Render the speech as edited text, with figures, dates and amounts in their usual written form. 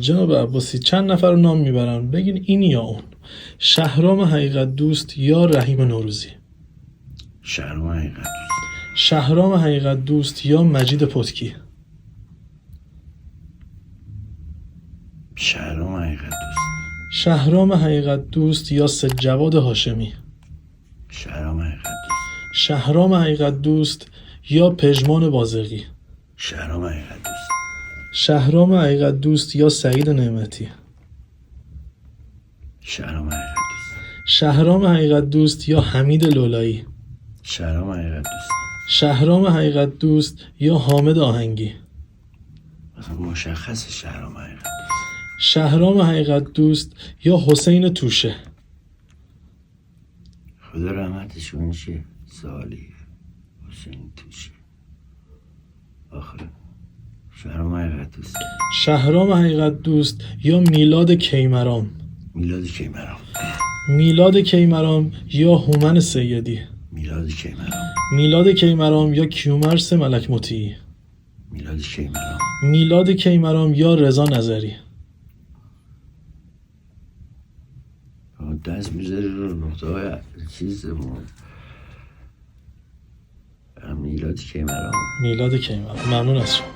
جناب عباسی چند نفر رو نام میبرن، بگین این یا اون. شهرام حقیقت دوست یا رحیم نوروزی. شهرام حقیقت دوست. شهرام حقیقت دوست یا مجید پتکی. شهرام حقیقت دوست. شهرام حقیقت دوست یا سید جواد هاشمی. شهرام حقیقت دوست. شهرام حقیقت دوست یا پژمان بازرگی. شهرام حقیقت دوست. شهرام حقیقت دوست یا سعید نعمتی. شهرام حقیقت دوست. شهرام حقیقت دوست یا حمید لولایی. شهرام حقیقت دوست. شهرام حقیقت دوست یا حامد آهنگی. مثلا مشخص شهرام حقیقت دوست. شهرام حقیقت دوست یا حسین توشه. خدا رحمتش کنه چه سالی حسین توشه. آخه شهرام حقیقت دوست. شهرام حقیقت دوست یا میلاد کیمرام. میلاد کیمرام. میلاد کیمرام یا هومن سیدی. میلاد کیمرام. میلاد کیمرام یا کیومرث ملک مطیعی. میلاد کیمرام. میلاد کیمرام یا رضا نظری. دست میذاری رو نقطه های چیز میلاد کیمرام. میلاد کیمرام. ممنون از شما.